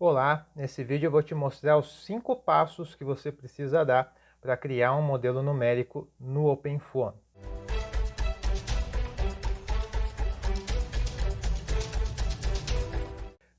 Olá, nesse vídeo eu vou te mostrar os 5 passos que você precisa dar para criar um modelo numérico no OpenFOAM.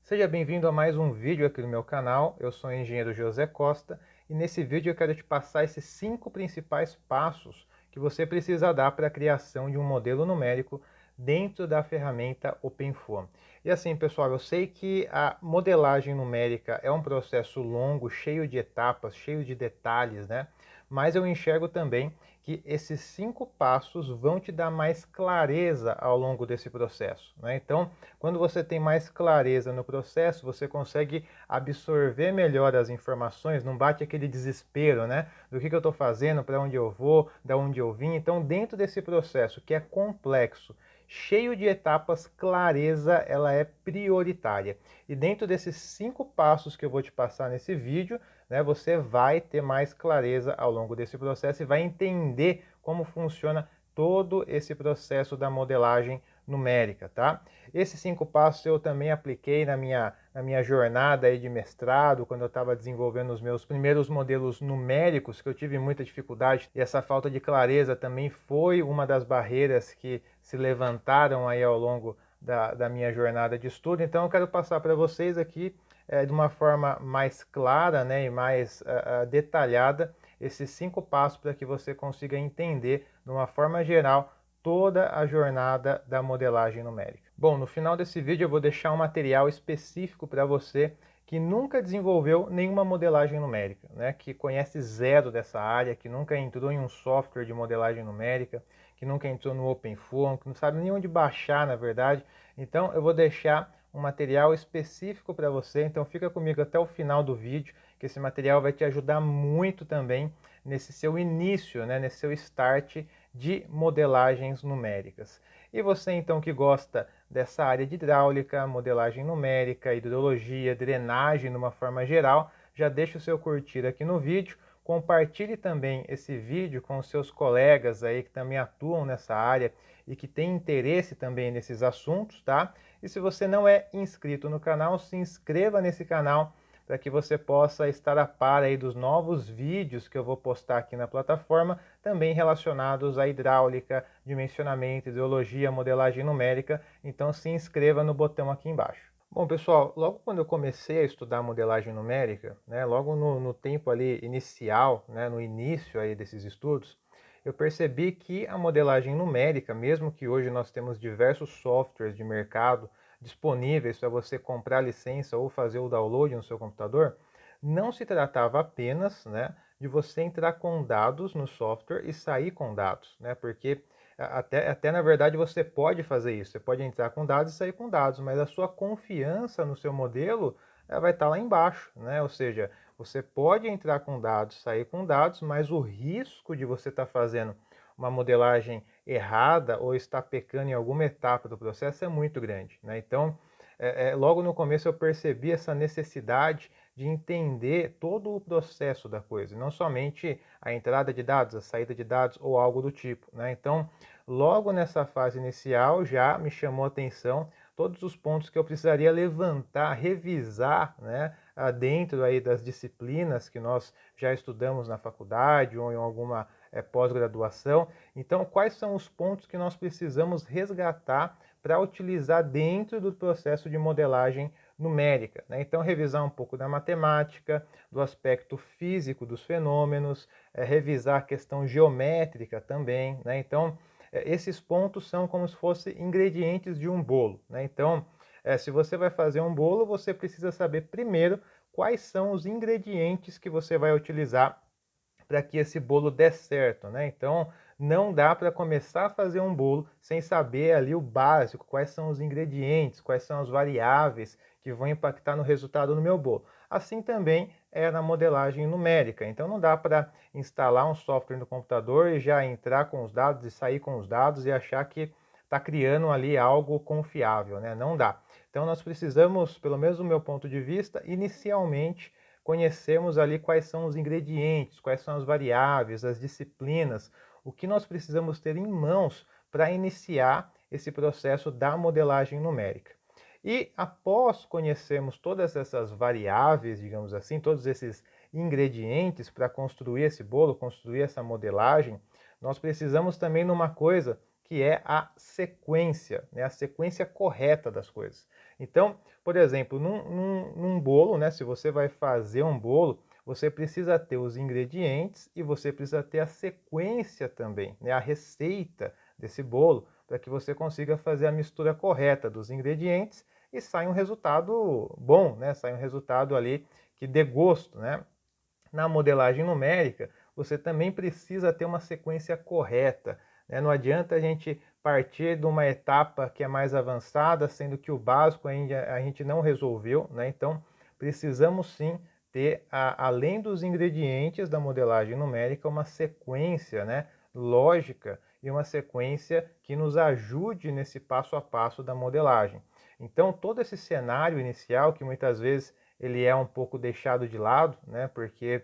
Seja bem-vindo a mais um vídeo aqui no meu canal. Eu sou o engenheiro José Costa e nesse vídeo eu quero te passar esses 5 principais passos que você precisa dar para a criação de um modelo numérico dentro da ferramenta OpenFOAM. E assim, pessoal, eu sei que a modelagem numérica é um processo longo, cheio de etapas, cheio de detalhes, né? Mas eu enxergo também que esses 5 passos vão te dar mais clareza ao longo desse processo, né? Então, quando você tem mais clareza no processo, você consegue absorver melhor as informações, não bate aquele desespero, né? Do que eu estou fazendo, para onde eu vou, da onde eu vim. Então, dentro desse processo que é complexo, cheio de etapas, clareza ela é prioritária. E dentro desses 5 passos que eu vou te passar nesse vídeo, né, você vai ter mais clareza ao longo desse processo e vai entender como funciona todo esse processo da modelagem numérica, tá? Esses 5 passos eu também apliquei na minha jornada aí de mestrado, quando eu estava desenvolvendo os meus primeiros modelos numéricos, que eu tive muita dificuldade, e essa falta de clareza também foi uma das barreiras que se levantaram aí ao longo da minha jornada de estudo. Então eu quero passar para vocês aqui de uma forma mais clara, né, e mais detalhada esses 5 passos para que você consiga entender de uma forma geral toda a jornada da modelagem numérica. Bom, no final desse vídeo eu vou deixar um material específico para você que nunca desenvolveu nenhuma modelagem numérica, né? Que conhece zero dessa área, que nunca entrou em um software de modelagem numérica, que nunca entrou no OpenFOAM, que não sabe nem onde baixar, na verdade. Então eu vou deixar um material específico para você, então fica comigo até o final do vídeo, que esse material vai te ajudar muito também nesse seu início, né? Nesse seu start de modelagens numéricas. E você então que gosta dessa área de hidráulica, modelagem numérica, hidrologia, drenagem de uma forma geral, já deixa o seu curtir aqui no vídeo, compartilhe também esse vídeo com os seus colegas aí que também atuam nessa área e que têm interesse também nesses assuntos, tá? E se você não é inscrito no canal, se inscreva nesse canal para que você possa estar a par aí dos novos vídeos que eu vou postar aqui na plataforma, também relacionados à hidráulica, dimensionamento, hidrologia, modelagem numérica. Então se inscreva no botão aqui embaixo. Bom, pessoal, logo quando eu comecei a estudar modelagem numérica, né, logo no tempo ali inicial, né, no início aí desses estudos, eu percebi que a modelagem numérica, mesmo que hoje nós temos diversos softwares de mercado disponíveis para você comprar a licença ou fazer o download no seu computador, não se tratava apenas, né, de você entrar com dados no software e sair com dados, né, porque até na verdade você pode fazer isso, você pode entrar com dados e sair com dados, mas a sua confiança no seu modelo vai estar lá embaixo, né? Ou seja, você pode entrar com dados, sair com dados, mas o risco de você estar fazendo uma modelagem errada ou estar pecando em alguma etapa do processo é muito grande, né? Então, logo no começo eu percebi essa necessidade de entender todo o processo da coisa, não somente a entrada de dados, a saída de dados ou algo do tipo, né? Então, logo nessa fase inicial já me chamou a atenção todos os pontos que eu precisaria levantar, revisar, né, dentro aí das disciplinas que nós já estudamos na faculdade ou em alguma pós-graduação. Então, quais são os pontos que nós precisamos resgatar para utilizar dentro do processo de modelagem numérica, né? Então, revisar um pouco da matemática, do aspecto físico dos fenômenos, revisar a questão geométrica também, né? Então, esses pontos são como se fossem ingredientes de um bolo, né? Então, se você vai fazer um bolo, você precisa saber primeiro quais são os ingredientes que você vai utilizar para que esse bolo dê certo, né? Então, não dá para começar a fazer um bolo sem saber ali o básico, quais são os ingredientes, quais são as variáveis que vão impactar no resultado do meu bolo. Assim também é na modelagem numérica. Então, não dá para instalar um software no computador e já entrar com os dados e sair com os dados e achar que está criando ali algo confiável, né? Não dá. Então, nós precisamos, pelo menos do meu ponto de vista, inicialmente conhecermos ali quais são os ingredientes, quais são as variáveis, as disciplinas, o que nós precisamos ter em mãos para iniciar esse processo da modelagem numérica. E após conhecermos todas essas variáveis, digamos assim, todos esses ingredientes para construir esse bolo, construir essa modelagem, nós precisamos também de uma coisa que é a sequência, né? A sequência correta das coisas. Então, por exemplo, num bolo, né? Se você vai fazer um bolo, você precisa ter os ingredientes e você precisa ter a sequência também, né? A receita desse bolo, para que você consiga fazer a mistura correta dos ingredientes e saia um resultado bom, né? Saia um resultado ali que dê gosto, né? Na modelagem numérica, você também precisa ter uma sequência correta, né? Não adianta a gente partir de uma etapa que é mais avançada, sendo que o básico ainda a gente não resolveu, né? Então, precisamos sim ter, além dos ingredientes da modelagem numérica, uma sequência, né, lógica e uma sequência que nos ajude nesse passo a passo da modelagem. Então, todo esse cenário inicial, que muitas vezes ele é um pouco deixado de lado, né, porque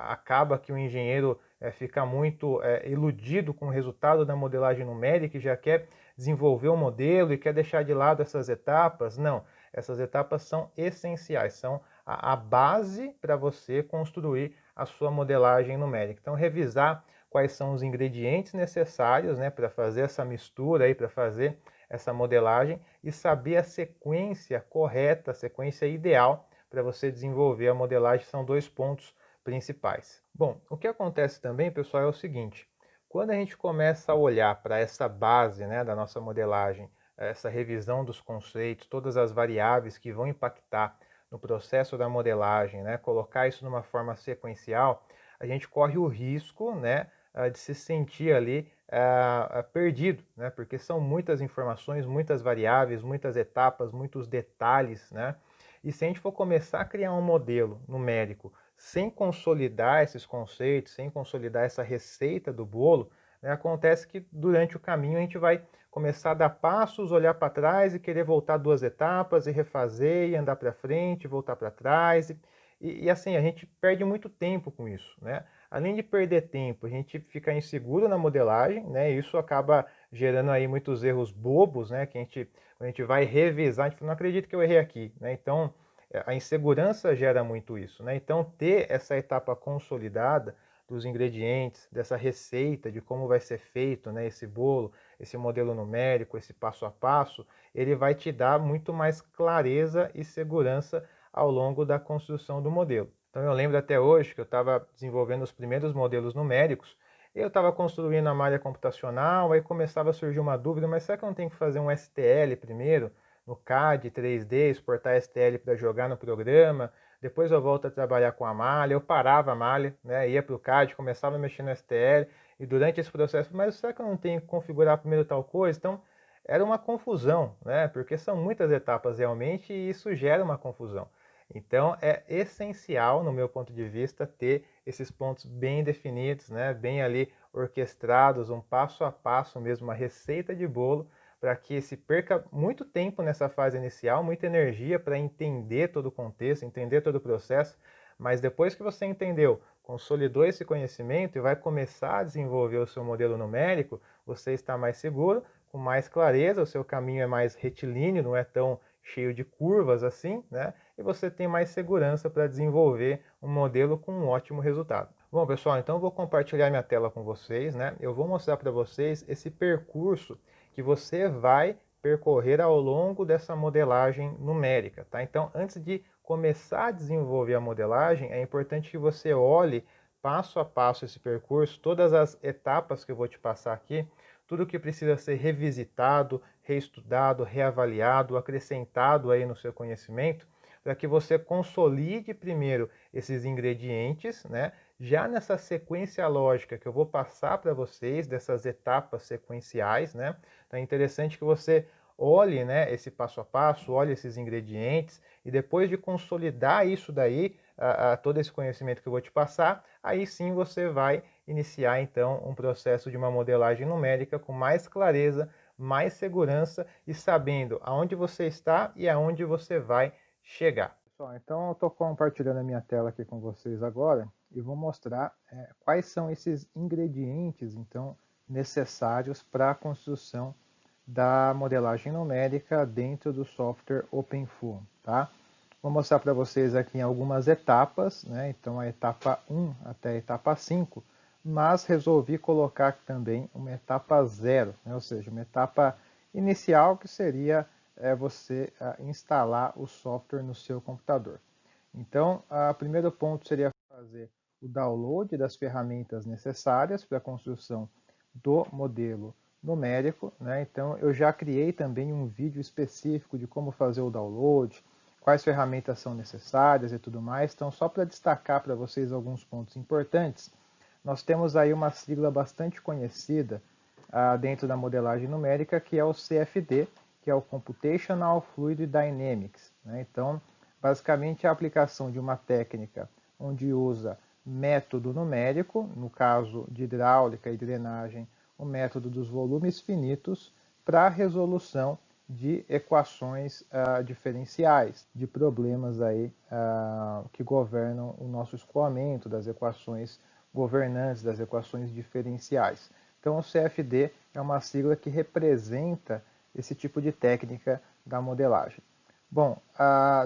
acaba que o engenheiro fica muito iludido com o resultado da modelagem numérica e já quer desenvolver um modelo e quer deixar de lado essas etapas. Não, essas etapas são essenciais, são a base para você construir a sua modelagem numérica. Então, revisar quais são os ingredientes necessários, né, para fazer essa mistura aí, para fazer essa modelagem e saber a sequência correta, a sequência ideal para você desenvolver a modelagem. São dois pontos principais. Bom, o que acontece também, pessoal, é o seguinte: quando a gente começa a olhar para essa base, né, da nossa modelagem, essa revisão dos conceitos, todas as variáveis que vão impactar no processo da modelagem, né, colocar isso numa forma sequencial, a gente corre o risco, né, de se sentir ali perdido, né, porque são muitas informações, muitas variáveis, muitas etapas, muitos detalhes, né? E se a gente for começar a criar um modelo numérico sem consolidar esses conceitos, sem consolidar essa receita do bolo, né, acontece que durante o caminho a gente vai começar a dar passos, olhar para trás e querer voltar duas etapas e refazer e andar para frente, voltar para trás. E assim, a gente perde muito tempo com isso, né? Além de perder tempo, a gente fica inseguro na modelagem, né? E isso acaba gerando aí muitos erros bobos, né? Que quando a gente vai revisar, a gente fala, não acredito que eu errei aqui, né? Então, a insegurança gera muito isso, né? Então, ter essa etapa consolidada dos ingredientes, dessa receita, de como vai ser feito, né, esse bolo, esse modelo numérico, esse passo a passo, ele vai te dar muito mais clareza e segurança ao longo da construção do modelo. Então, eu lembro até hoje que eu estava desenvolvendo os primeiros modelos numéricos, eu estava construindo a malha computacional, aí começava a surgir uma dúvida, mas será que eu não tenho que fazer um STL primeiro? No CAD 3D, exportar STL para jogar no programa, depois eu volto a trabalhar com a malha, eu parava a malha, né, ia para o CAD, começava a mexer no STL, e durante esse processo, mas será que eu não tenho que configurar primeiro tal coisa? Então, era uma confusão, né, porque são muitas etapas realmente e isso gera uma confusão. Então, é essencial, no meu ponto de vista, ter esses pontos bem definidos, né, bem ali orquestrados, um passo a passo mesmo, uma receita de bolo, para que se perca muito tempo nessa fase inicial, muita energia para entender todo o contexto, entender todo o processo, mas depois que você entendeu, consolidou esse conhecimento e vai começar a desenvolver o seu modelo numérico, você está mais seguro, com mais clareza, o seu caminho é mais retilíneo, não é tão cheio de curvas assim, né? E você tem mais segurança para desenvolver um modelo com um ótimo resultado. Bom, pessoal, então eu vou compartilhar minha tela com vocês, né? Eu vou mostrar para vocês esse percurso que você vai percorrer ao longo dessa modelagem numérica, tá? Então, antes de começar a desenvolver a modelagem, é importante que você olhe passo a passo esse percurso, todas as etapas que eu vou te passar aqui, tudo que precisa ser revisitado, reestudado, reavaliado, acrescentado aí no seu conhecimento, para que você consolide primeiro esses ingredientes, né? Já nessa sequência lógica que eu vou passar para vocês, dessas etapas sequenciais, né? Então é interessante que você olhe, né, esse passo a passo, olhe esses ingredientes e depois de consolidar isso daí, todo esse conhecimento que eu vou te passar, aí sim você vai iniciar então um processo de uma modelagem numérica com mais clareza, mais segurança e sabendo aonde você está e aonde você vai chegar. Pessoal, então eu estou compartilhando a minha tela aqui com vocês agora e vou mostrar quais são esses ingredientes então necessários para a construção da modelagem numérica dentro do software OpenFOAM, tá? Vou mostrar para vocês aqui em algumas etapas, né? Então a etapa 1 até a etapa 5, mas resolvi colocar também uma etapa 0, né? Ou seja, uma etapa inicial que seria você instalar o software no seu computador. Então, o primeiro ponto seria fazer o download das ferramentas necessárias para a construção do modelo numérico, né? Então, eu já criei também um vídeo específico de como fazer o download, quais ferramentas são necessárias e tudo mais. Então, só para destacar para vocês alguns pontos importantes, nós temos aí uma sigla bastante conhecida dentro da modelagem numérica, que é o CFD, que é o Computational Fluid Dynamics, né? Então, basicamente, é a aplicação de uma técnica onde usa método numérico, no caso de hidráulica e drenagem, o método dos volumes finitos, para a resolução de equações diferenciais, de problemas aí que governam o nosso escoamento, das equações governantes, das equações diferenciais. Então, o CFD é uma sigla que representa esse tipo de técnica da modelagem. Bom,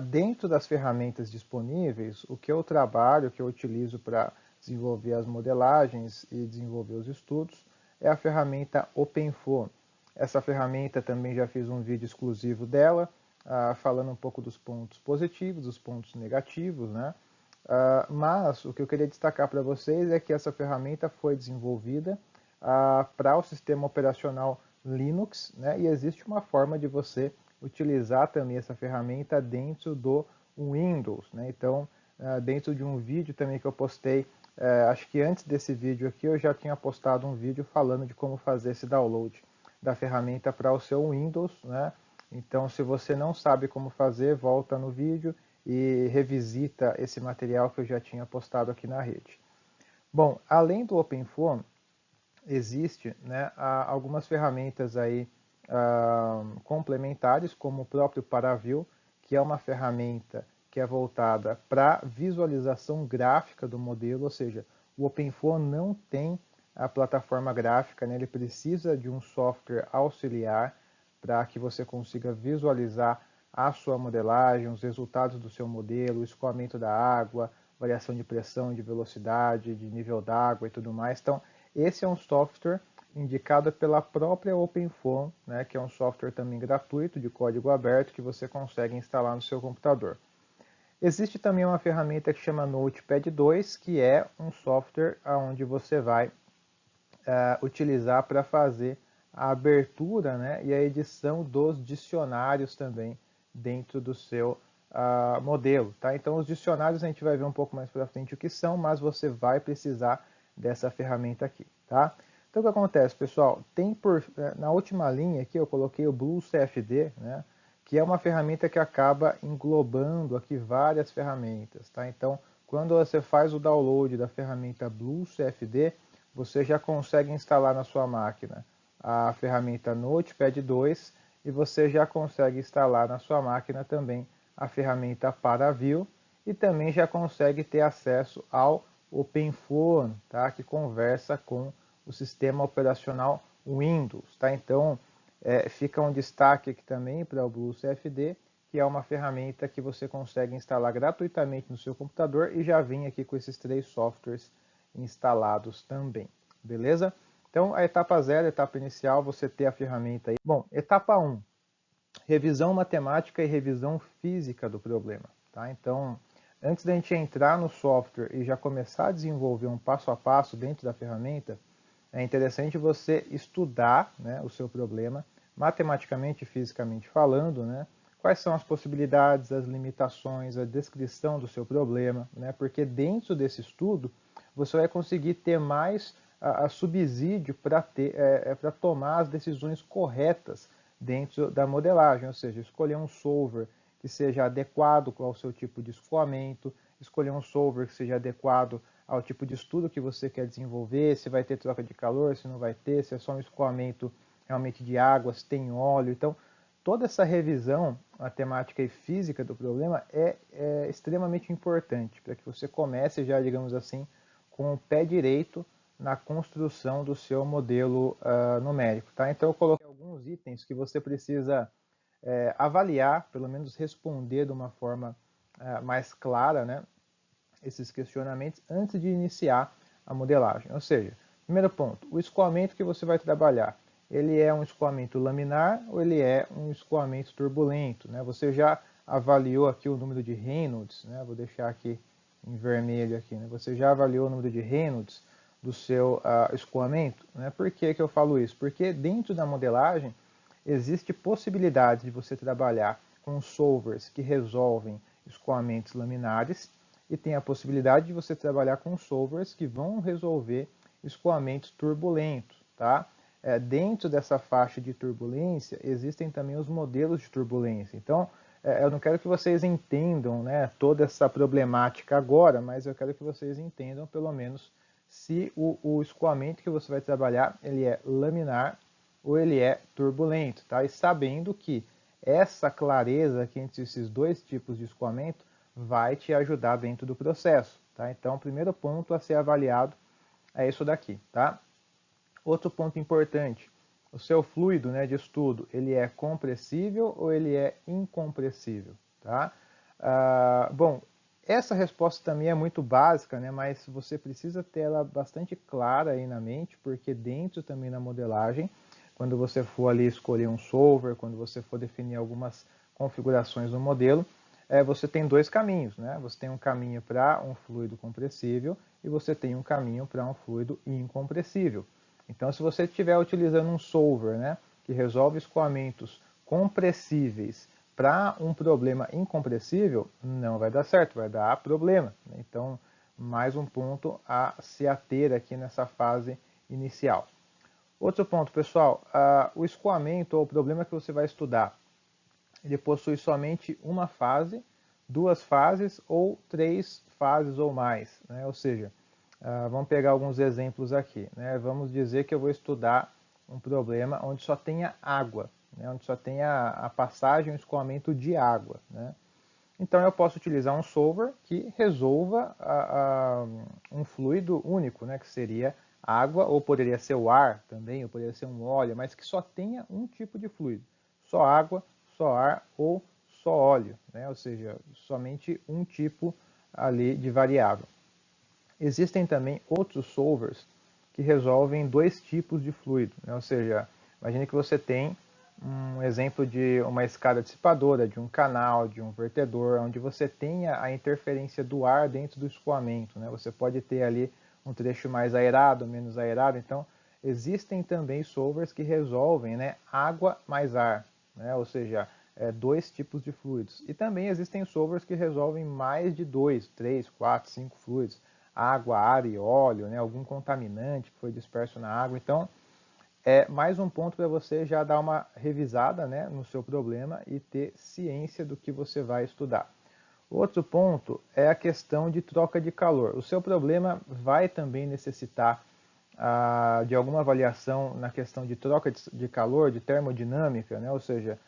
dentro das ferramentas disponíveis, o que eu trabalho, o que eu utilizo para desenvolver as modelagens e desenvolver os estudos, é a ferramenta OpenFOAM. Essa ferramenta também já fiz um vídeo exclusivo dela, falando um pouco dos pontos positivos, dos pontos negativos, né? Mas o que eu queria destacar para vocês é que essa ferramenta foi desenvolvida para o sistema operacional Linux, né? E existe uma forma de você utilizar também essa ferramenta dentro do Windows, né? Então, dentro de um vídeo também que eu postei, acho que antes desse vídeo aqui eu já tinha postado um vídeo falando de como fazer esse download da ferramenta para o seu Windows, né? Então, se você não sabe como fazer, volta no vídeo e revisita esse material que eu já tinha postado aqui na rede. Bom, além do OpenFOAM, existe, né, algumas ferramentas aí complementares, como o próprio Paraview, que é uma ferramenta que é voltada para visualização gráfica do modelo, ou seja, o OpenFOAM não tem a plataforma gráfica, né, ele precisa de um software auxiliar para que você consiga visualizar a sua modelagem, os resultados do seu modelo, o escoamento da água, variação de pressão, de velocidade, de nível d'água e tudo mais. Então, esse é um software indicado pela própria OpenFOAM, né, que é um software também gratuito, de código aberto, que você consegue instalar no seu computador. Existe também uma ferramenta que chama Notepad 2, que é um software onde você vai utilizar para fazer a abertura, né, e a edição dos dicionários também dentro do seu modelo. Tá? Então, os dicionários a gente vai ver um pouco mais para frente o que são, mas você vai precisar dessa ferramenta aqui. Tá? Então, o que acontece, pessoal? Na última linha aqui eu coloquei o BlueCFD, né, que é uma ferramenta que acaba englobando aqui várias ferramentas. Tá? Então, quando você faz o download da ferramenta BlueCFD, você já consegue instalar na sua máquina a ferramenta Notepad 2 e você já consegue instalar na sua máquina também a ferramenta Paraview e também já consegue ter acesso ao OpenFOAM, tá? Que conversa com o sistema operacional Windows. Tá? Então, fica um destaque aqui também para o BlueCFD, que é uma ferramenta que você consegue instalar gratuitamente no seu computador e já vem aqui com esses 3 softwares instalados também, beleza? Então, a etapa 0, a etapa inicial, você ter a ferramenta aí. Bom, etapa 1, revisão matemática e revisão física do problema, tá? Então, antes da gente entrar no software e já começar a desenvolver um passo a passo dentro da ferramenta, é interessante você estudar, né, o seu problema, matematicamente e fisicamente falando, né? Quais são as possibilidades, as limitações, a descrição do seu problema, né? Porque dentro desse estudo você vai conseguir ter mais subsídio para tomar as decisões corretas dentro da modelagem, ou seja, escolher um solver que seja adequado ao seu tipo de escoamento, escolher um solver que seja adequado ao tipo de estudo que você quer desenvolver, se vai ter troca de calor, se não vai ter, se é só um escoamento realmente de água, se tem óleo. Então, toda essa revisão matemática e física do problema é extremamente importante para que você comece já, digamos assim, com o pé direito na construção do seu modelo numérico. Tá? Então eu coloquei alguns alguns itens que você precisa avaliar, pelo menos responder de uma forma mais clara, né, esses questionamentos antes de iniciar a modelagem. Ou seja, primeiro ponto, o escoamento que você vai trabalhar, ele é um escoamento laminar ou ele é um escoamento turbulento, né? Você já avaliou aqui o número de Reynolds, né? Vou deixar aqui em vermelho aqui, né? Você já avaliou o número de Reynolds do seu escoamento, né? Por que eu falo isso? Porque dentro da modelagem existe possibilidade de você trabalhar com solvers que resolvem escoamentos laminares e tem a possibilidade de você trabalhar com solvers que vão resolver escoamentos turbulentos, tá? Dentro dessa faixa de turbulência existem também os modelos de turbulência. Então, eu não quero que vocês entendam, né, toda essa problemática agora, mas eu quero que vocês entendam pelo menos se o escoamento que você vai trabalhar ele é laminar ou ele é turbulento, tá? E sabendo que essa clareza aqui entre esses dois tipos de escoamento vai te ajudar dentro do processo, tá? Então, o primeiro ponto a ser avaliado é isso daqui, tá? Outro ponto importante, o seu fluido, né, de estudo, ele é compressível ou ele é incompressível, tá? Bom, essa resposta também é muito básica, né, mas você precisa ter ela bastante clara aí na mente, porque dentro também da modelagem, quando você for ali escolher um solver, quando você for definir algumas configurações no modelo, você tem dois caminhos, né? Você tem um caminho para um fluido compressível e você tem um caminho para um fluido incompressível. Então, se você estiver utilizando um solver, né, que resolve escoamentos compressíveis para um problema incompressível, não vai dar certo, vai dar problema. Então, mais um ponto a se ater aqui nessa fase inicial. Outro ponto, pessoal, o escoamento ou o problema que você vai estudar, ele possui somente uma fase, duas fases ou três fases ou mais, né? Ou seja, vamos pegar alguns exemplos aqui, né? Vamos dizer que eu vou estudar um problema onde só tenha água, né? Onde só tenha a passagem, o escoamento de água, né? Então eu posso utilizar um solver que resolva um fluido único, né? Que seria água, ou poderia ser o ar também, ou poderia ser um óleo, mas que só tenha um tipo de fluido, só água, só ar ou só óleo, né? Ou seja, somente um tipo ali de variável. Existem também outros solvers que resolvem dois tipos de fluido, né? Ou seja, imagine que você tem um exemplo de uma escada dissipadora, de um canal, de um vertedor, onde você tenha a interferência do ar dentro do escoamento, né? Você pode ter ali um trecho mais aerado, menos aerado, então existem também solvers que resolvem, né, água mais ar, né? Ou seja, dois tipos de fluidos. E também existem solvers que resolvem mais de dois, três, quatro, cinco fluidos, água, ar e óleo, né, algum contaminante que foi disperso na água. Então, é mais um ponto para você já dar uma revisada, né, no seu problema e ter ciência do que você vai estudar. Outro ponto é a questão de troca de calor. O seu problema vai também necessitar de alguma avaliação na questão de troca de calor, de termodinâmica, né? Ou seja,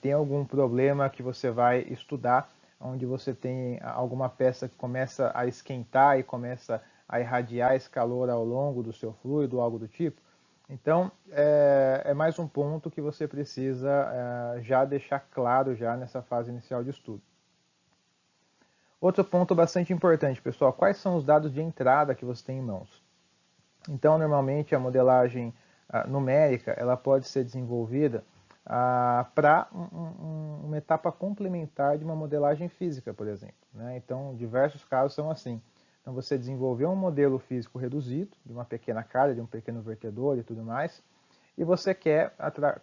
tem algum problema que você vai estudar, onde você tem alguma peça que começa a esquentar e começa a irradiar esse calor ao longo do seu fluido, algo do tipo. Então, é mais um ponto que você precisa já deixar claro já nessa fase inicial de estudo. Outro ponto bastante importante, pessoal, quais são os dados de entrada que você tem em mãos? Então, normalmente, a modelagem numérica ela pode ser desenvolvida para uma etapa complementar de uma modelagem física, por exemplo, né? Então, diversos casos são assim. Então, você desenvolveu um modelo físico reduzido, de uma pequena calha, de um pequeno vertedor e tudo mais, e você quer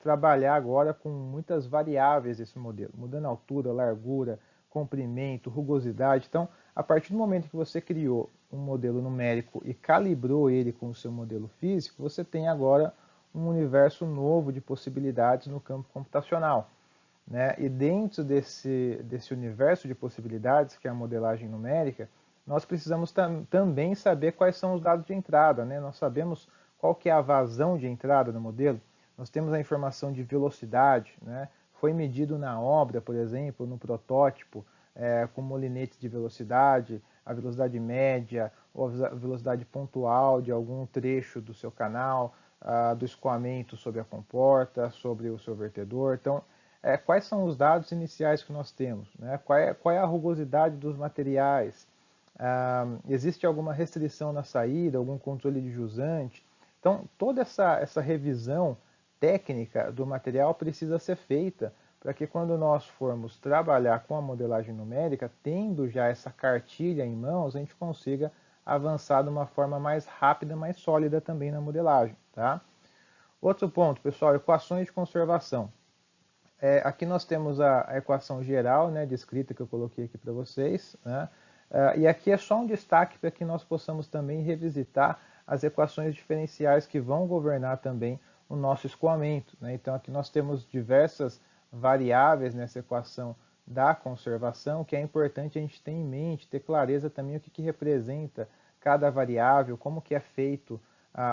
trabalhar agora com muitas variáveis desse modelo, mudando a altura, largura, comprimento, rugosidade. Então, a partir do momento que você criou um modelo numérico e calibrou ele com o seu modelo físico, você tem agora um universo novo de possibilidades no campo computacional, né? E dentro desse universo de possibilidades, que é a modelagem numérica, nós precisamos também saber quais são os dados de entrada, né? Nós sabemos qual que é a vazão de entrada no modelo, nós temos a informação de velocidade, né? Foi medido na obra, por exemplo, no protótipo, com molinetes de velocidade, a velocidade média ou a velocidade pontual de algum trecho do seu canal, do escoamento sobre a comporta, sobre o seu vertedor. Então, quais são os dados iniciais que nós temos, né? Qual é a rugosidade dos materiais? Existe alguma restrição na saída, algum controle de jusante? Então, toda essa revisão técnica do material precisa ser feita para que quando nós formos trabalhar com a modelagem numérica, tendo já essa cartilha em mãos, a gente consiga avançar de uma forma mais rápida, mais sólida também na modelagem. Tá? Outro ponto, pessoal, equações de conservação. Aqui nós temos a equação geral, né, descrita, que eu coloquei aqui para vocês, né? E aqui é só um destaque para que nós possamos também revisitar as equações diferenciais que vão governar também o nosso escoamento, né? Então aqui nós temos diversas variáveis nessa equação da conservação, que é importante a gente ter em mente, ter clareza também o que representa cada variável, como que é feito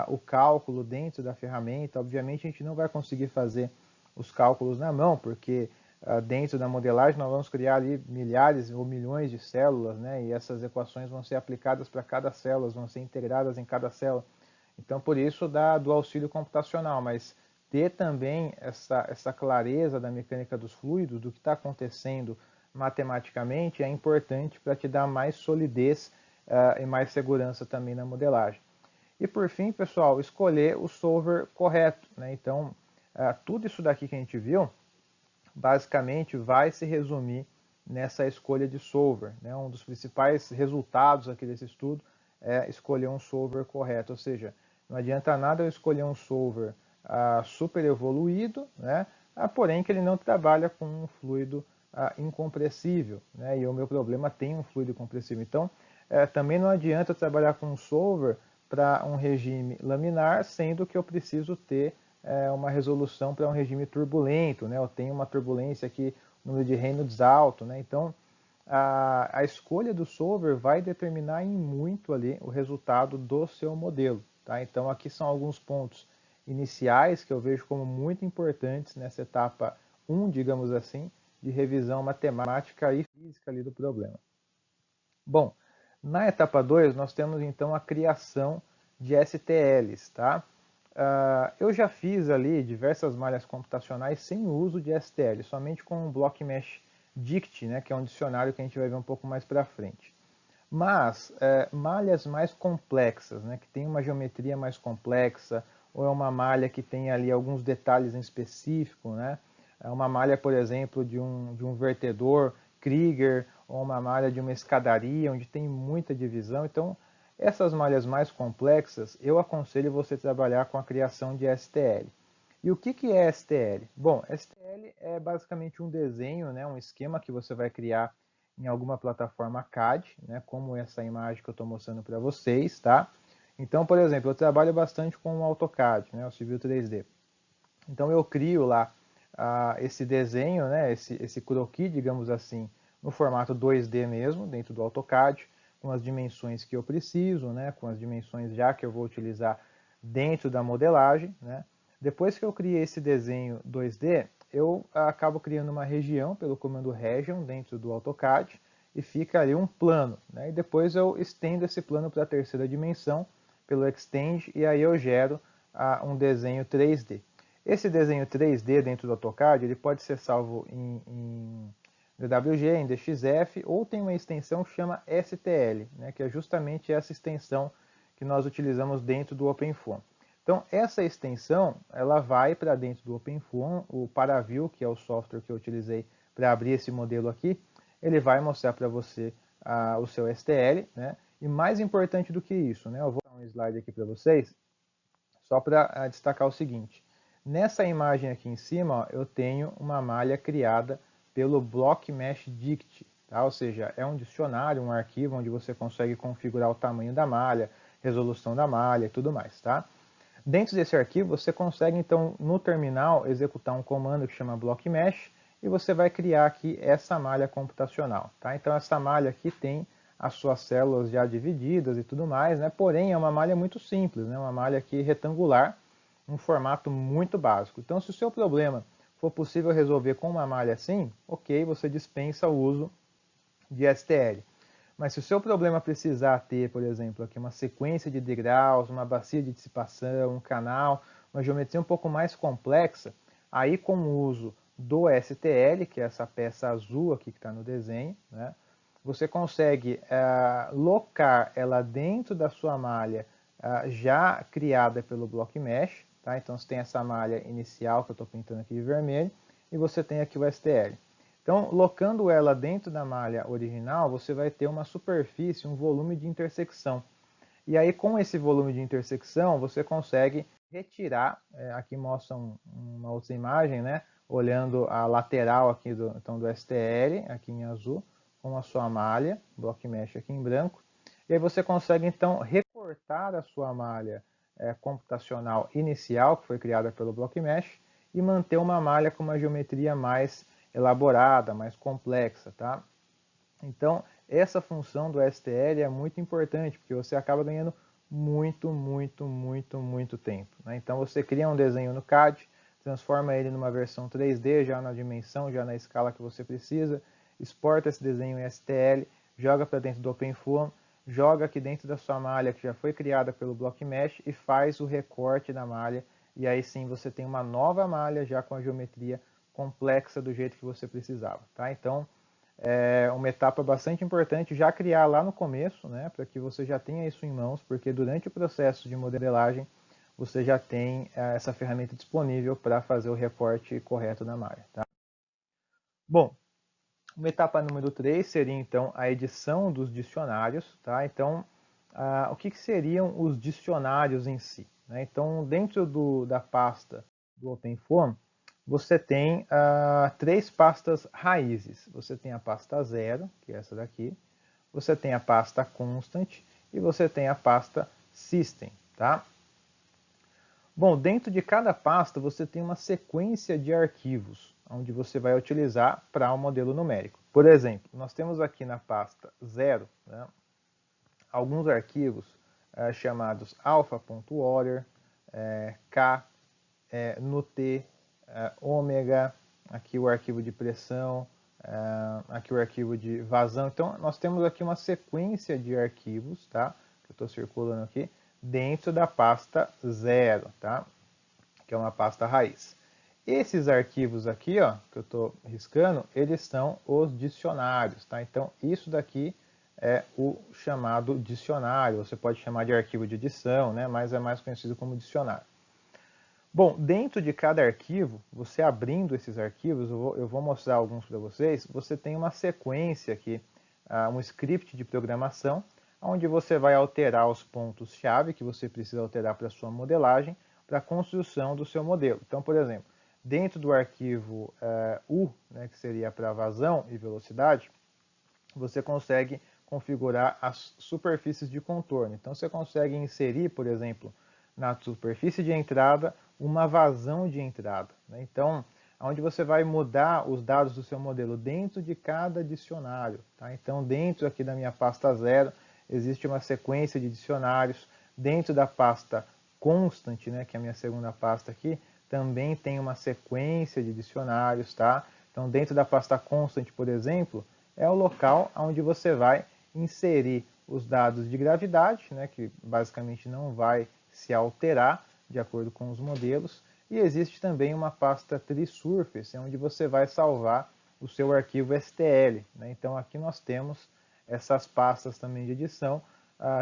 o cálculo dentro da ferramenta. Obviamente a gente não vai conseguir fazer os cálculos na mão, porque dentro da modelagem nós vamos criar ali milhares ou milhões de células, né? E essas equações vão ser aplicadas para cada célula, vão ser integradas em cada célula. Então, por isso, do auxílio computacional, mas ter também essa clareza da mecânica dos fluidos, do que está acontecendo matematicamente, é importante para te dar mais solidez e mais segurança também na modelagem. E por fim, pessoal, escolher o solver correto, né? Então, tudo isso daqui que a gente viu, basicamente vai se resumir nessa escolha de solver, né? Um dos principais resultados aqui desse estudo é escolher um solver correto, ou seja, não adianta nada eu escolher um solver super evoluído, né? Porém que ele não trabalha com um fluido incompressível, né? E o meu problema tem um fluido compressível. Então, também não adianta eu trabalhar com um solver para um regime laminar, sendo que eu preciso ter uma resolução para um regime turbulento, né? Eu tenho uma turbulência aqui, número de Reynolds alto, né? Então, a escolha do solver vai determinar em muito ali o resultado do seu modelo, tá? Então, aqui são alguns pontos iniciais que eu vejo como muito importantes nessa etapa 1, digamos assim, de revisão matemática e física ali do problema. Bom, na etapa 2, nós temos então a criação de STLs, tá? Eu já fiz ali diversas malhas computacionais sem o uso de STL, somente com o Block Mesh Dict, né, que é um dicionário que a gente vai ver um pouco mais para frente. Mas malhas mais complexas, né, que tem uma geometria mais complexa, ou é uma malha que tem ali alguns detalhes em específico, né? É uma malha, por exemplo, de um vertedor Krieger, ou uma malha de uma escadaria, onde tem muita divisão. Então, essas malhas mais complexas, eu aconselho você trabalhar com a criação de STL. E o que é STL? Bom, STL é basicamente um desenho, né, um esquema que você vai criar em alguma plataforma CAD, né, como essa imagem que eu estou mostrando para vocês, tá? Então, por exemplo, eu trabalho bastante com o AutoCAD, né, o Civil 3D. Então eu crio lá esse desenho, né, esse croquis, digamos assim, no formato 2D mesmo, dentro do AutoCAD, com as dimensões que eu preciso, né, com as dimensões já que eu vou utilizar dentro da modelagem, né. Depois que eu criei esse desenho 2D, eu acabo criando uma região pelo comando Region dentro do AutoCAD e fica ali um plano, né, e depois eu estendo esse plano para a terceira dimensão pelo Extend e aí eu gero um desenho 3D. Esse desenho 3D dentro do AutoCAD ele pode ser salvo em DWG, em DXF, ou tem uma extensão que chama STL, né, que é justamente essa extensão que nós utilizamos dentro do OpenFOAM. Então, essa extensão ela vai para dentro do OpenFOAM, o Paraview, que é o software que eu utilizei para abrir esse modelo aqui, ele vai mostrar para você o seu STL, né? E mais importante do que isso, né, eu vou dar um slide aqui para vocês, só para destacar o seguinte. Nessa imagem aqui em cima, ó, eu tenho uma malha criada pelo Block Mesh Dict, tá? Ou seja, é um dicionário, um arquivo onde você consegue configurar o tamanho da malha, resolução da malha e tudo mais, tá? Dentro desse arquivo, você consegue, então, no terminal, executar um comando que chama Block Mesh e você vai criar aqui essa malha computacional, tá? Então, essa malha aqui tem as suas células já divididas e tudo mais, né? Porém, é uma malha muito simples, né? Uma malha aqui retangular, um formato muito básico. Então, se o seu problema for possível resolver com uma malha assim, ok, você dispensa o uso de STL. Mas se o seu problema precisar ter, por exemplo, aqui uma sequência de degraus, uma bacia de dissipação, um canal, uma geometria um pouco mais complexa, aí com o uso do STL, que é essa peça azul aqui que está no desenho, né, você consegue locar ela dentro da sua malha já criada pelo Block Mesh, tá? Então você tem essa malha inicial que eu estou pintando aqui de vermelho, e você tem aqui o STL. Então, locando ela dentro da malha original, você vai ter uma superfície, um volume de intersecção. E aí, com esse volume de intersecção, você consegue retirar, aqui mostra uma outra imagem, né? Olhando a lateral aqui do STL, aqui em azul, com a sua malha, Block Mesh aqui em branco. E aí você consegue, então, recortar a sua malha computacional inicial, que foi criada pelo Block Mesh, e manter uma malha com uma geometria mais elaborada, mais complexa, tá? Então, essa função do STL é muito importante, porque você acaba ganhando muito tempo, né? Então, você cria um desenho no CAD, transforma ele numa versão 3D, já na dimensão, já na escala que você precisa, exporta esse desenho em STL, joga para dentro do OpenFOAM, joga aqui dentro da sua malha, que já foi criada pelo Block Mesh, e faz o recorte da malha, e aí sim você tem uma nova malha, já com a geometria complexa do jeito que você precisava, tá? Então, é uma etapa bastante importante já criar lá no começo, né, para que você já tenha isso em mãos, porque durante o processo de modelagem você já tem essa ferramenta disponível para fazer o recorte correto da malha. Tá? Bom, uma etapa número 3 seria então a edição dos dicionários. Tá? Então, o que seriam os dicionários em si? Né? Então, dentro da pasta do OpenFOAM, você tem 3 pastas raízes. Você tem a pasta 0, que é essa daqui, você tem a pasta constant e você tem a pasta system. Tá? Bom, dentro de cada pasta você tem uma sequência de arquivos, onde você vai utilizar para o modelo numérico. Por exemplo, nós temos aqui na pasta 0, né, alguns arquivos chamados alpha.order, K, NUT, ômega, aqui o arquivo de pressão, aqui o arquivo de vazão. Então, nós temos aqui uma sequência de arquivos, tá? Que eu estou circulando aqui, dentro da pasta 0, tá? Que é uma pasta raiz. Esses arquivos aqui, ó, que eu estou riscando, eles são os dicionários, tá? Então, isso daqui é o chamado dicionário. Você pode chamar de arquivo de edição, né? Mas é mais conhecido como dicionário. Bom, dentro de cada arquivo, você abrindo esses arquivos, eu vou mostrar alguns para vocês, você tem uma sequência aqui, um script de programação, onde você vai alterar os pontos-chave que você precisa alterar para a sua modelagem, para a construção do seu modelo. Então, por exemplo, dentro do arquivo U, né, que seria para vazão e velocidade, você consegue configurar as superfícies de contorno. Então, você consegue inserir, por exemplo, na superfície de entrada, uma vazão de entrada. Né? Então, onde você vai mudar os dados do seu modelo dentro de cada dicionário. Tá? Então, dentro aqui da minha pasta 0, existe uma sequência de dicionários. Dentro da pasta constant, né, que é a minha segunda pasta aqui, também tem uma sequência de dicionários. Tá? Então, dentro da pasta constant, por exemplo, é o local onde você vai inserir os dados de gravidade, né, que basicamente não vai se alterar de acordo com os modelos. E existe também uma pasta TreeSurface, onde você vai salvar o seu arquivo STL. Né? Então aqui nós temos essas pastas também de edição,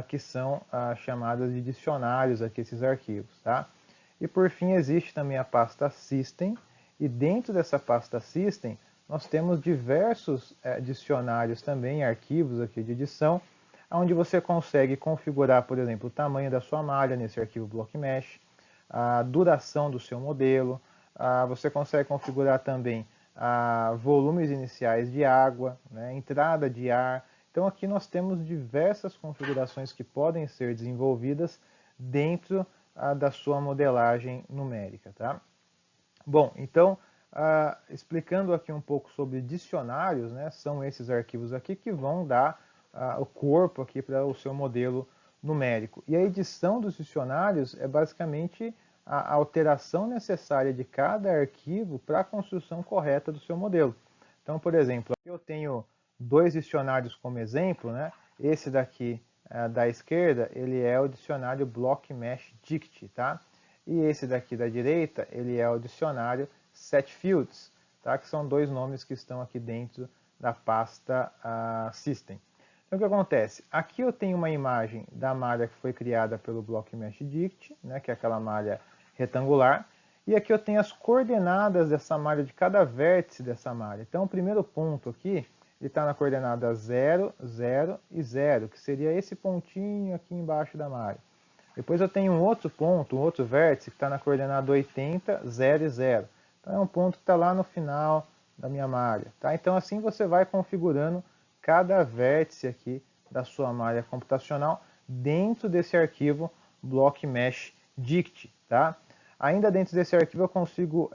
que são chamadas de dicionários, aqui, esses arquivos. Tá? E por fim existe também a pasta System, e dentro dessa pasta System nós temos diversos dicionários também, arquivos aqui de edição, onde você consegue configurar, por exemplo, o tamanho da sua malha nesse arquivo Block Mesh, a duração do seu modelo, você consegue configurar também volumes iniciais de água, né, entrada de ar. Então aqui nós temos diversas configurações que podem ser desenvolvidas dentro da sua modelagem numérica. Tá? Bom, então, explicando aqui um pouco sobre dicionários, né, são esses arquivos aqui que vão dar o corpo aqui para o seu modelo numérico. E a edição dos dicionários é basicamente a alteração necessária de cada arquivo para a construção correta do seu modelo. Então, por exemplo, aqui eu tenho 2 dicionários como exemplo, né? Esse daqui da esquerda, ele é o dicionário Block Mesh Dict, tá? E esse daqui da direita, ele é o dicionário setFields, tá? Que são dois nomes que estão aqui dentro da pasta System. Então o que acontece? Aqui eu tenho uma imagem da malha que foi criada pelo BlockMeshDict, né, que é aquela malha retangular, e aqui eu tenho as coordenadas dessa malha, de cada vértice dessa malha. Então o primeiro ponto aqui, ele está na coordenada 0, 0 e 0, que seria esse pontinho aqui embaixo da malha. Depois eu tenho um outro ponto, um outro vértice, que está na coordenada 80, 0 e 0. Então é um ponto que está lá no final da minha malha. Tá? Então assim você vai configurando cada vértice aqui da sua malha computacional dentro desse arquivo BlockMeshDict. Tá? Ainda dentro desse arquivo eu consigo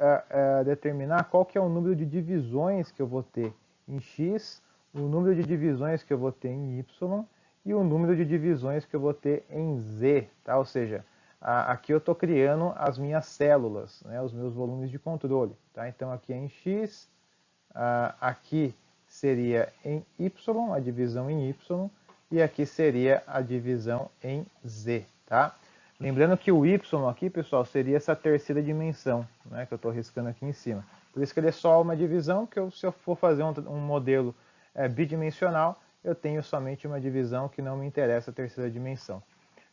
determinar qual que é o número de divisões que eu vou ter em X, o número de divisões que eu vou ter em Y e o número de divisões que eu vou ter em Z. Tá? Ou seja, aqui eu estou criando as minhas células, né, os meus volumes de controle. Tá? Então aqui é em X, aqui seria em Y, a divisão em Y, e aqui seria a divisão em Z. Tá? Lembrando que o Y aqui, pessoal, seria essa terceira dimensão, né, que eu estou riscando aqui em cima. Por isso que ele é só uma divisão, que se eu for fazer um modelo bidimensional, eu tenho somente uma divisão que não me interessa a terceira dimensão.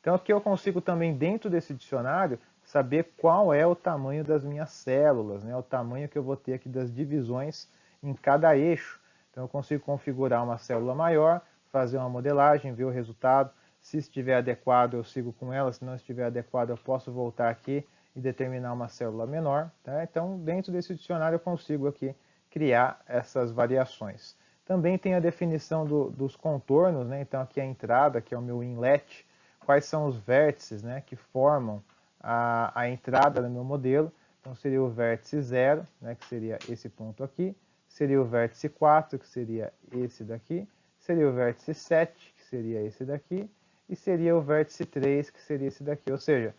Então aqui eu consigo também, dentro desse dicionário, saber qual é o tamanho das minhas células, né, o tamanho que eu vou ter aqui das divisões em cada eixo. Então eu consigo configurar uma célula maior, fazer uma modelagem, ver o resultado. Se estiver adequado, eu sigo com ela. Se não estiver adequado, eu posso voltar aqui e determinar uma célula menor. Tá? Então, dentro desse dicionário, eu consigo aqui criar essas variações. Também tem a definição dos contornos, né? Então, aqui é a entrada, que é o meu inlet. Quais são os vértices, né, que formam a entrada do meu modelo. Então, seria o vértice 0, né, que seria esse ponto aqui. Seria o vértice 4, que seria esse daqui. Seria o vértice 7, que seria esse daqui. E seria o vértice 3, que seria esse daqui. Ou seja,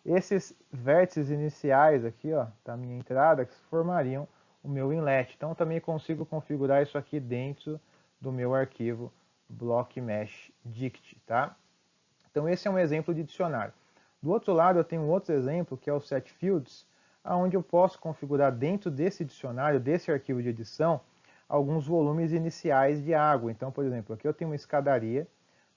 esses vértices iniciais aqui, ó, da minha entrada, que formariam o meu inlet. Então, também consigo configurar isso aqui dentro do meu arquivo BlockMeshDict, tá? Então, esse é um exemplo de dicionário. Do outro lado, eu tenho outro exemplo, que é o setFields, onde eu posso configurar dentro desse dicionário, desse arquivo de edição, alguns volumes iniciais de água. Então, por exemplo, aqui eu tenho uma escadaria,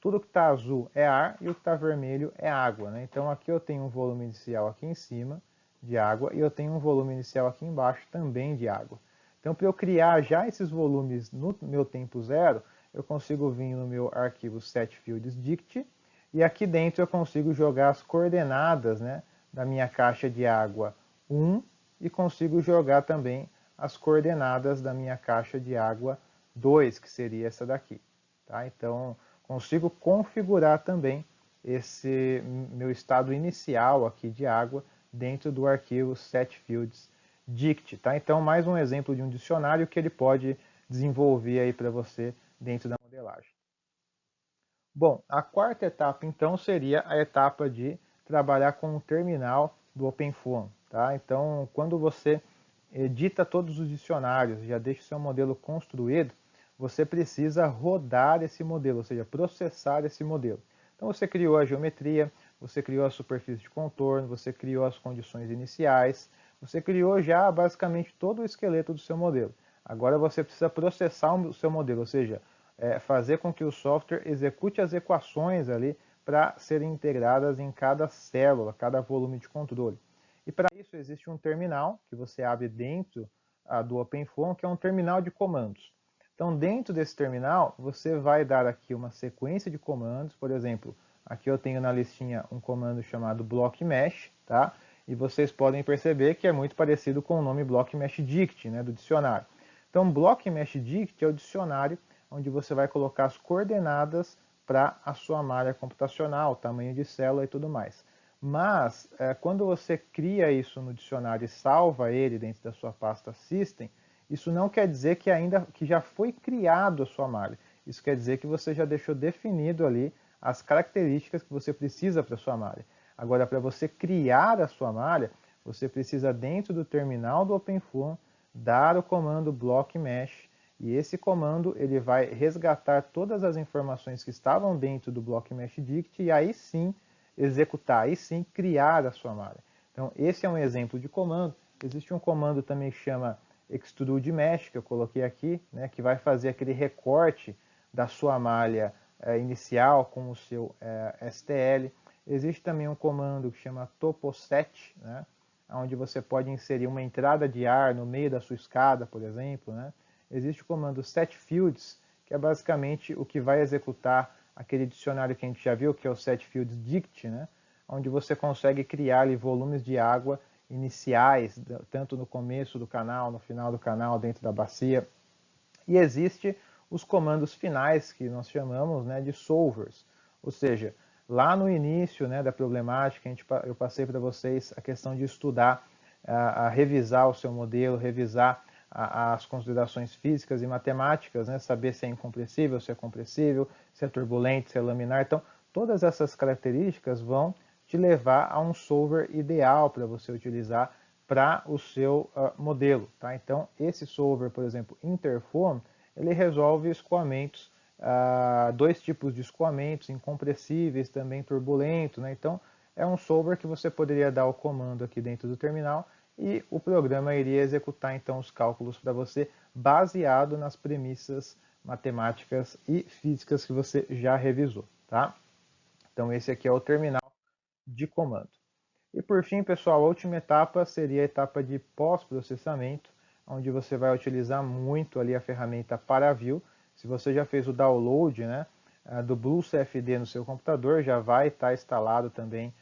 tudo que está azul é ar e o que está vermelho é água. Né? Então aqui eu tenho um volume inicial aqui em cima de água e eu tenho um volume inicial aqui embaixo também de água. Então para eu criar já esses volumes no meu tempo zero, eu consigo vir no meu arquivo setFieldsDict e aqui dentro eu consigo jogar as coordenadas, né, da minha caixa de água 1 e consigo jogar também as coordenadas da minha caixa de água 2, que seria essa daqui. Tá? Então consigo configurar também esse meu estado inicial aqui de água dentro do arquivo setFieldsDict. Tá? Então, mais um exemplo de um dicionário que ele pode desenvolver aí para você dentro da modelagem. Bom, a quarta etapa, então, seria a etapa de trabalhar com o terminal do OpenFOAM. Tá? Então, quando você edita todos os dicionários, já deixa o seu modelo construído, você precisa rodar esse modelo, ou seja, processar esse modelo. Então você criou a geometria, você criou a superfície de contorno, você criou as condições iniciais, você criou já basicamente todo o esqueleto do seu modelo. Agora você precisa processar o seu modelo, ou seja, fazer com que o software execute as equações ali para serem integradas em cada célula, cada volume de controle. E para isso existe um terminal que você abre dentro do OpenFOAM, que é um terminal de comandos. Então, dentro desse terminal, você vai dar aqui uma sequência de comandos. Por exemplo, aqui eu tenho na listinha um comando chamado BlockMesh, tá? E vocês podem perceber que é muito parecido com o nome BlockMeshDict, né, do dicionário. Então, BlockMeshDict é o dicionário onde você vai colocar as coordenadas para a sua malha computacional, tamanho de célula e tudo mais. Mas, quando você cria isso no dicionário e salva ele dentro da sua pasta System, isso não quer dizer que já foi criado a sua malha. Isso quer dizer que você já deixou definido ali as características que você precisa para a sua malha. Agora, para você criar a sua malha, você precisa, dentro do terminal do OpenFOAM, dar o comando BlockMesh, e esse comando ele vai resgatar todas as informações que estavam dentro do BlockMeshDict e aí sim executar, aí sim criar a sua malha. Então, esse é um exemplo de comando. Existe um comando também que chama Extrude Mesh, que eu coloquei aqui, né, que vai fazer aquele recorte da sua malha inicial com o seu STL. Existe também um comando que chama Toposet, né, onde você pode inserir uma entrada de ar no meio da sua escada, por exemplo. Né. Existe o comando SetFields, que é basicamente o que vai executar aquele dicionário que a gente já viu, que é o SetFields Dict, né, onde você consegue criar ali, volumes de água iniciais, tanto no começo do canal, no final do canal, dentro da bacia. E existe os comandos finais, que nós chamamos, né, de solvers, ou seja, lá no início, né, da problemática, eu passei para vocês a questão de estudar, a revisar o seu modelo, revisar as considerações físicas e matemáticas, né, saber se é incompressível, se é turbulento, se é laminar. Então, todas essas características vão te levar a um solver ideal para você utilizar para o seu modelo. Tá? Então, esse solver, por exemplo, Interform, ele resolve escoamentos, dois tipos de escoamentos, incompressíveis, também turbulentos. Né? Então, é um solver que você poderia dar o comando aqui dentro do terminal e o programa iria executar então os cálculos para você, baseado nas premissas matemáticas e físicas que você já revisou. Tá? Então, esse aqui é o terminal de comando. E por fim, pessoal, a última etapa seria a etapa de pós-processamento, onde você vai utilizar muito ali a ferramenta Paraview. Se você já fez o download, né, do BlueCFD no seu computador, já vai estar instalado também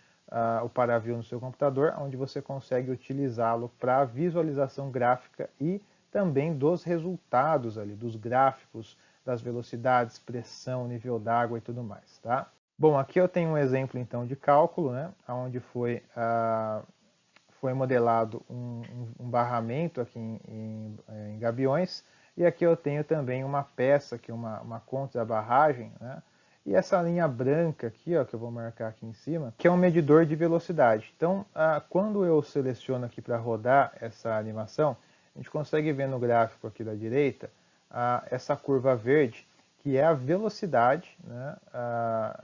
o Paraview no seu computador, onde você consegue utilizá-lo para visualização gráfica e também dos resultados ali, dos gráficos, das velocidades, pressão, nível d'água e tudo mais, tá? Bom, aqui eu tenho um exemplo então de cálculo, né, onde foi modelado um barramento aqui em Gaviões, e aqui eu tenho também uma peça, aqui, uma contra-barragem, né, e essa linha branca aqui, ó, que eu vou marcar aqui em cima, que é um medidor de velocidade. Então, quando eu seleciono aqui para rodar essa animação, a gente consegue ver no gráfico aqui da direita essa curva verde, que é a velocidade, né,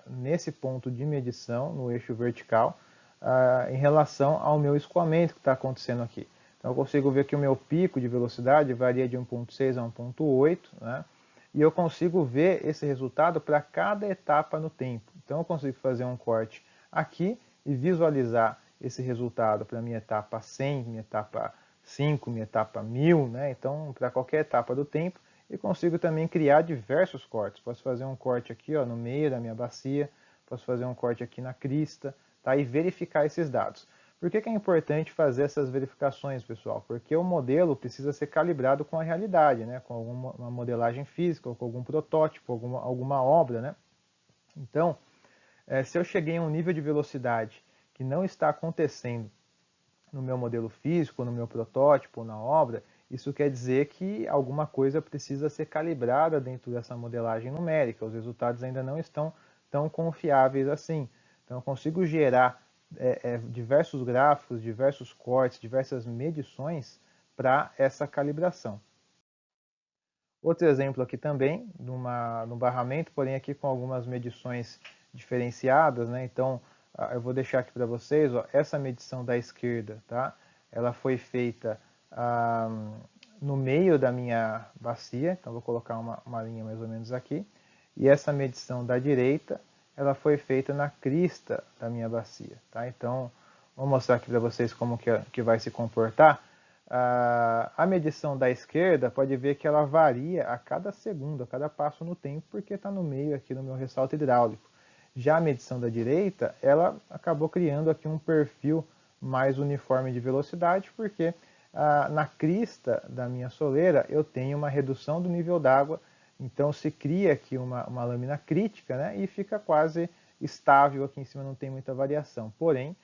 nesse ponto de medição, no eixo vertical, em relação ao meu escoamento que está acontecendo aqui. Então eu consigo ver que o meu pico de velocidade varia de 1.6 a 1.8, né, e eu consigo ver esse resultado para cada etapa no tempo. Então eu consigo fazer um corte aqui e visualizar esse resultado para minha etapa 100, minha etapa 5, minha etapa 1000, né, então para qualquer etapa do tempo, e consigo também criar diversos cortes. Posso fazer um corte aqui, ó, no meio da minha bacia, posso fazer um corte aqui na crista, tá? E verificar esses dados. Por que é importante fazer essas verificações, pessoal? Porque o modelo precisa ser calibrado com a realidade, né? Com alguma modelagem física, ou com algum protótipo, alguma obra, né? Então, se eu cheguei a um nível de velocidade que não está acontecendo no meu modelo físico, no meu protótipo, na obra, isso quer dizer que alguma coisa precisa ser calibrada dentro dessa modelagem numérica. Os resultados ainda não estão tão confiáveis assim. Então, eu consigo gerar diversos gráficos, diversos cortes, diversas medições para essa calibração. Outro exemplo aqui também, no barramento, porém aqui com algumas medições diferenciadas, né? Então, eu vou deixar aqui para vocês, ó, essa medição da esquerda, tá? Ela foi feita no meio da minha bacia, então vou colocar uma linha mais ou menos aqui. E essa medição da direita, ela foi feita na crista da minha bacia, tá? Então, vou mostrar aqui para vocês como que vai se comportar. A medição da esquerda, pode ver que ela varia a cada segundo, a cada passo no tempo, porque está no meio aqui no meu ressalto hidráulico. Já a medição da direita, ela acabou criando aqui um perfil mais uniforme de velocidade, porque na crista da minha soleira eu tenho uma redução do nível d'água, então se cria aqui uma lâmina crítica, né, e fica quase estável aqui em cima, não tem muita variação. Porém,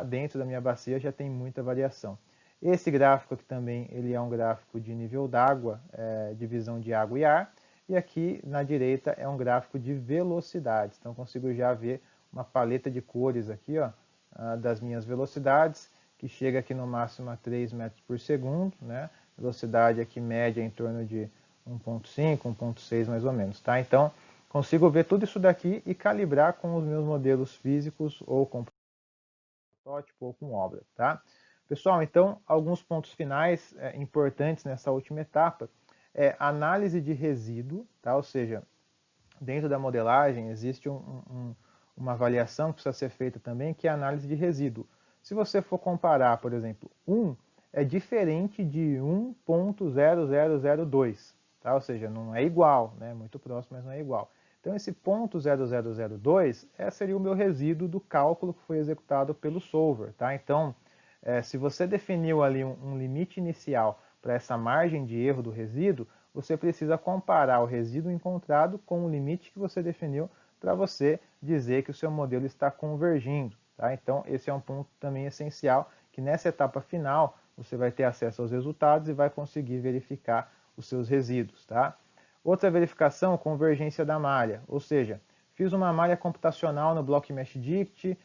dentro da minha bacia já tem muita variação. Esse gráfico aqui também ele é um gráfico de nível d'água, divisão de água e ar, e aqui na direita é um gráfico de velocidades. Então consigo já ver uma paleta de cores aqui, ó, das minhas velocidades, que chega aqui no máximo a 3 metros por segundo, né? Velocidade aqui média em torno de 1.5, 1.6 mais ou menos, tá? Então consigo ver tudo isso daqui e calibrar com os meus modelos físicos ou com protótipo ou com obra, tá? Pessoal, então, alguns pontos finais importantes nessa última etapa é análise de resíduo, tá? Ou seja, dentro da modelagem existe uma avaliação que precisa ser feita também, que é a análise de resíduo. Se você for comparar, por exemplo, 1 é diferente de 1.0002, tá? Ou seja, não é igual, né? Muito próximo, mas não é igual. Então esse .0002 seria o meu resíduo do cálculo que foi executado pelo solver, tá? Então, se você definiu ali um limite inicial para essa margem de erro do resíduo, você precisa comparar o resíduo encontrado com o limite que você definiu para você dizer que o seu modelo está convergindo. Tá? Então, esse é um ponto também essencial, que nessa etapa final você vai ter acesso aos resultados e vai conseguir verificar os seus resíduos. Tá? Outra verificação, convergência da malha, ou seja, fiz uma malha computacional no Block Mesh Dict,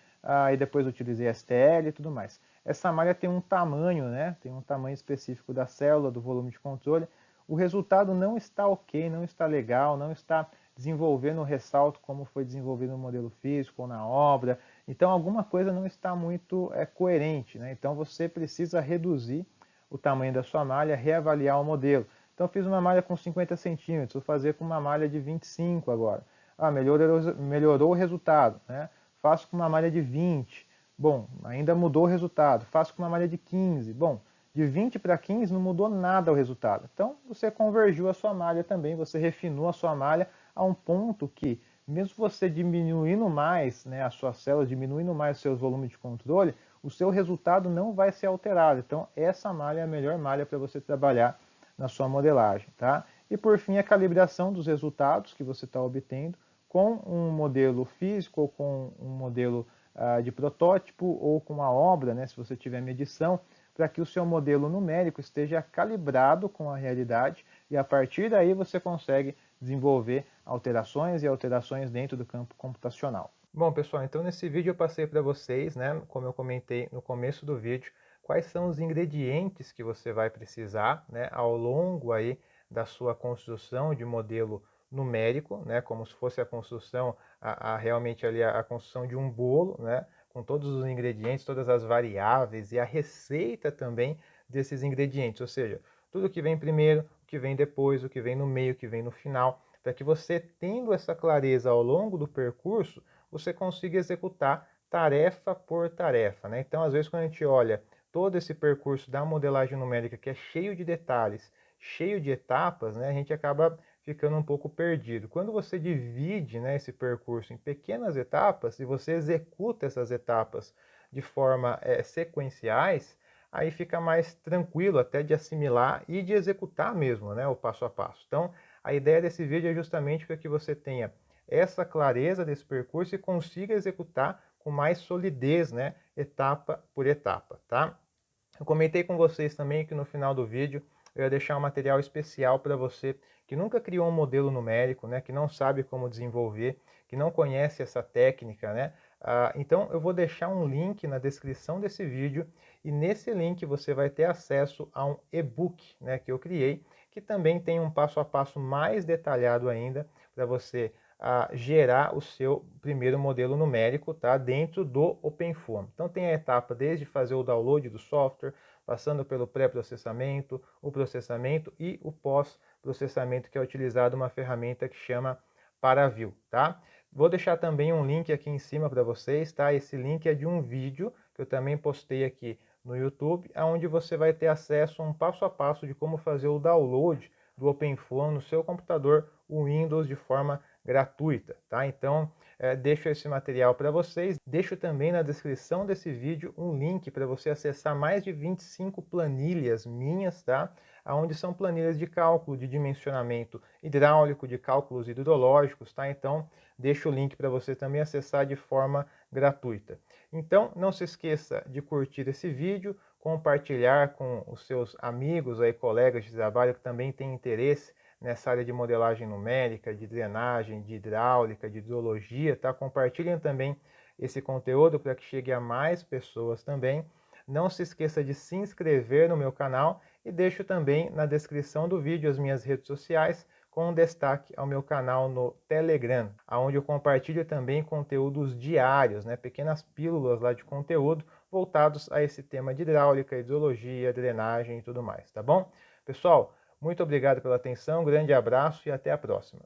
e depois utilizei STL e tudo mais. Essa malha tem um tamanho, né? Tem um tamanho específico da célula, do volume de controle. O resultado não está ok, não está legal, não está desenvolvendo o ressalto como foi desenvolvido no modelo físico ou na obra. Então, alguma coisa não está muito coerente, né? Então, você precisa reduzir o tamanho da sua malha, reavaliar o modelo. Então, fiz uma malha com 50 centímetros, vou fazer com uma malha de 25 agora. Melhorou o resultado, né? Faço com uma malha de 20. Bom, ainda mudou o resultado. Faço com uma malha de 15. Bom, de 20 para 15 não mudou nada o resultado. Então, você convergiu a sua malha também, você refinou a sua malha a um ponto que, mesmo você diminuindo mais, né, as suas células, diminuindo mais os seus volumes de controle, o seu resultado não vai ser alterado. Então, essa malha é a melhor malha para você trabalhar na sua modelagem. Tá? E, por fim, a calibração dos resultados que você está obtendo com um modelo físico ou com um modelo de protótipo ou com a obra, né, se você tiver medição, para que o seu modelo numérico esteja calibrado com a realidade e a partir daí você consegue desenvolver alterações e alterações dentro do campo computacional. Bom, pessoal, então nesse vídeo eu passei para vocês, né, como eu comentei no começo do vídeo, quais são os ingredientes que você vai precisar, né, ao longo aí da sua construção de modelo numérico, né, como se fosse a construção, realmente ali a construção de um bolo, né, com todos os ingredientes, todas as variáveis e a receita também desses ingredientes, ou seja, tudo que vem primeiro, o que vem depois, o que vem no meio, o que vem no final, para que você, tendo essa clareza ao longo do percurso, você consiga executar tarefa por tarefa, né? Então, às vezes, quando a gente olha todo esse percurso da modelagem numérica, que é cheio de detalhes, cheio de etapas, né, a gente acaba ficando um pouco perdido. Quando você divide, né, esse percurso em pequenas etapas e você executa essas etapas de forma sequenciais, aí fica mais tranquilo até de assimilar e de executar mesmo, né, o passo a passo. Então, a ideia desse vídeo é justamente para que você tenha essa clareza desse percurso e consiga executar com mais solidez, né, etapa por etapa, tá? Eu comentei com vocês também que no final do vídeo eu ia deixar um material especial para você que nunca criou um modelo numérico, né, que não sabe como desenvolver, que não conhece essa técnica, né? Então eu vou deixar um link na descrição desse vídeo e nesse link você vai ter acesso a um e-book, né, que eu criei, que também tem um passo a passo mais detalhado ainda para você gerar o seu primeiro modelo numérico, tá, dentro do OpenFOAM. Então tem a etapa desde fazer o download do software, passando pelo pré-processamento, o processamento e o pós-processamento, que é utilizado uma ferramenta que chama Paraview, tá? Vou deixar também um link aqui em cima para vocês, tá? Esse link é de um vídeo que eu também postei aqui no YouTube, onde você vai ter acesso a um passo a passo de como fazer o download do OpenFOAM no seu computador Windows de forma gratuita, tá? Então, deixo esse material para vocês. Deixo também na descrição desse vídeo um link para você acessar mais de 25 planilhas minhas, tá? Onde são planilhas de cálculo, de dimensionamento hidráulico, de cálculos hidrológicos, tá? Então, deixo o link para você também acessar de forma gratuita. Então, não se esqueça de curtir esse vídeo, compartilhar com os seus amigos aí, colegas de trabalho que também têm interesse nessa área de modelagem numérica, de drenagem, de hidráulica, de hidrologia, tá? Compartilhem também esse conteúdo para que chegue a mais pessoas também. Não se esqueça de se inscrever no meu canal e deixo também na descrição do vídeo as minhas redes sociais, com um destaque ao meu canal no Telegram, onde eu compartilho também conteúdos diários, né? Pequenas pílulas lá de conteúdo, voltados a esse tema de hidráulica, hidrologia, drenagem e tudo mais, tá bom? Pessoal, muito obrigado pela atenção, grande abraço e até a próxima.